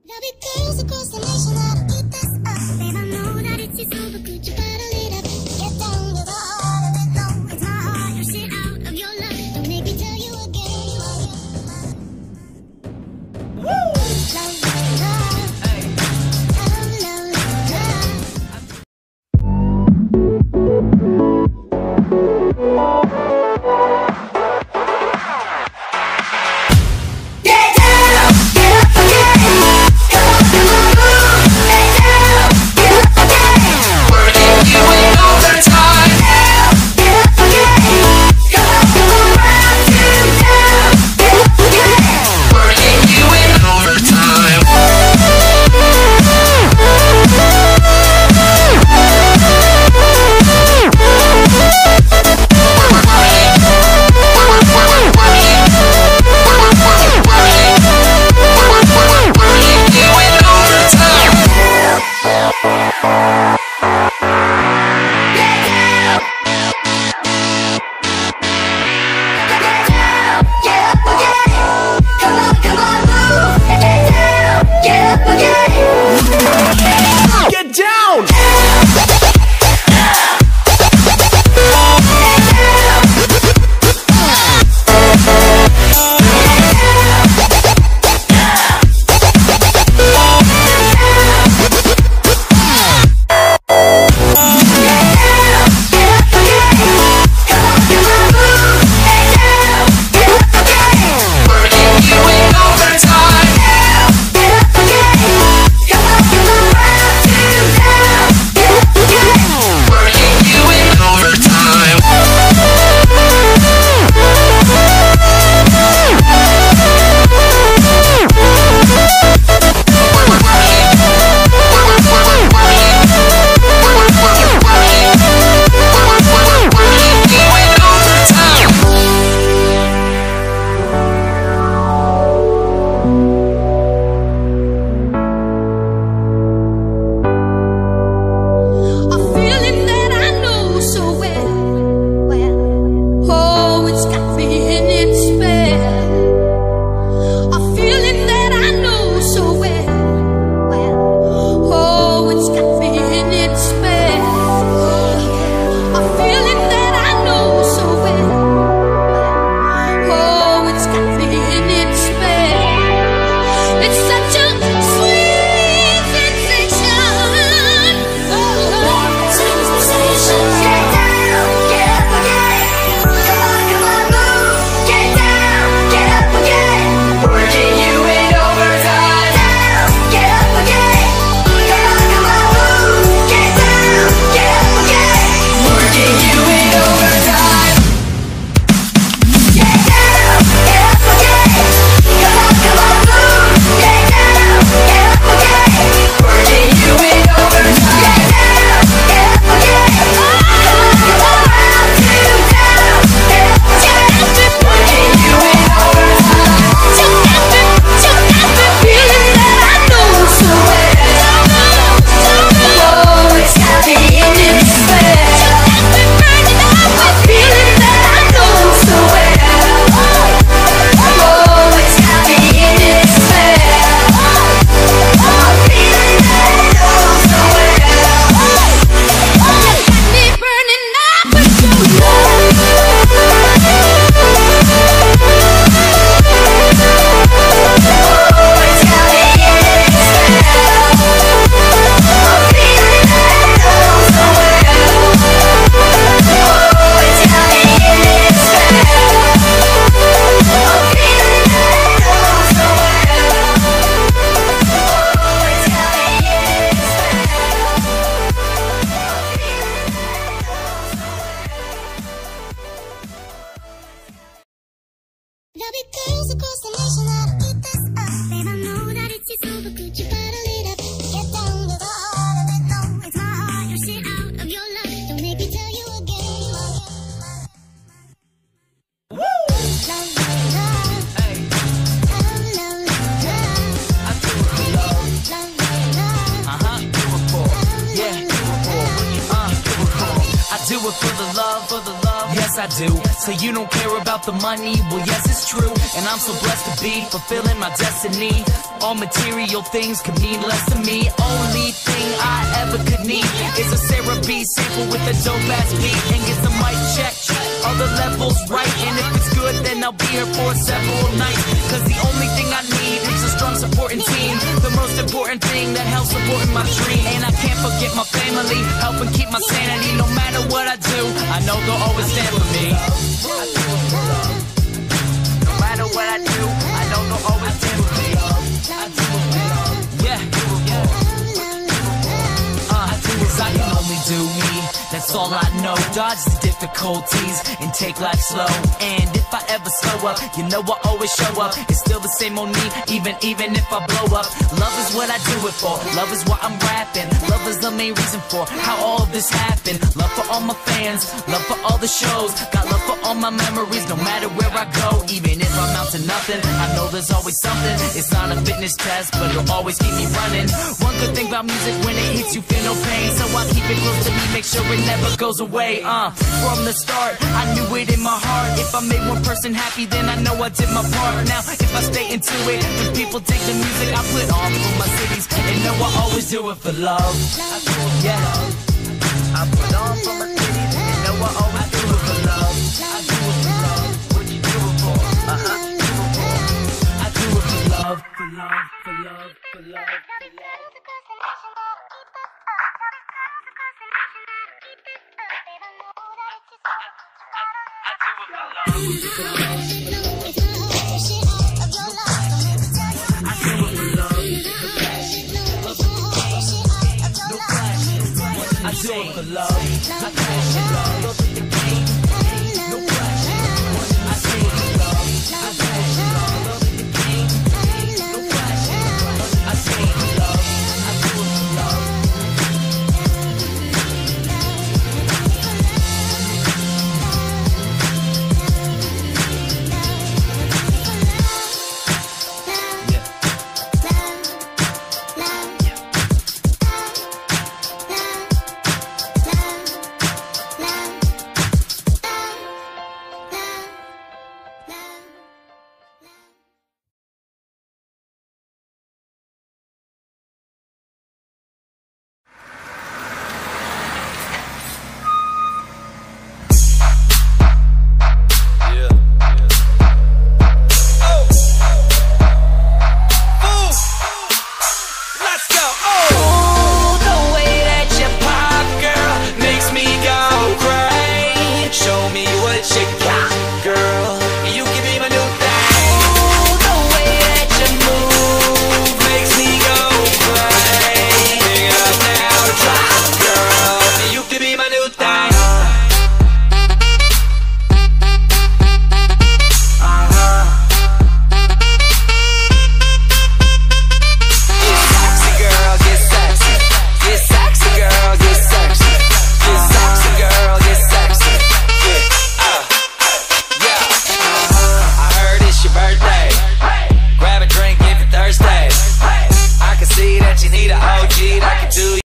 There'll be girls across the nation that'll eat this up. Babe, I know that it's over, could you bottle it up? Get down to the heart of it, no, it's my heart. You're shit out of your love, don't make me tell you again. You are your love, love, love. Hey. Love, there'll be girls across the nation that'll eat this up. Babe, I know that it's over, could you bottle it up? Get down to the heart of it, no, it's my heart. You're shit out of your love, don't make me tell you again. You are love, love, love. Hey. Love, love, love. I do it for love. Love, love. Do it for. Yeah, do it for. Do it for. I do it for the love, yes yes I do. So you don't care about the money, well yes it's true. And I'm so blessed to be fulfilling my destiny. All material things could mean less to me. Only thing I ever could need is a Sarah B sample with a dope ass beat. And get the mic check, all the levels right. And if it's good then I'll be here for several nights. Cause the only thing I need is a strong supporting team. The most important thing that helps supporting my dream. And I can't forget my family, helping keep my sanity. No matter what I do, I know they'll always stand for me. No matter what I do, I know they'll always stand for me. Yeah, I can only do me, that's all I know. Dodge the difficulties and take life slow. And if I ever slow up, you know I always show up. It's still the same old me, even if I blow up. Love is what I do it for, love is why I'm rapping. Love is the main reason for how all of this happened. Love for all my fans, love for all the shows. Got love for all my memories, no matter where I go. Even if I'm out to nothing, I know there's always something. It's not a fitness test, but it'll always keep me running. One good thing about music, when it hits you feel no pain. So I keep it close to me, make sure it never goes away. From the start, I knew it in my heart. If I made one person happy, then I know I did my part. Now, if I stay into it, when people take the music I put on for my cities, and know I always do it for love. Yeah, I put on for my cities, and know I always do it for love. I do it for love. What you do it for? I do it for love, for love, for love, for love, for love. I do it for love.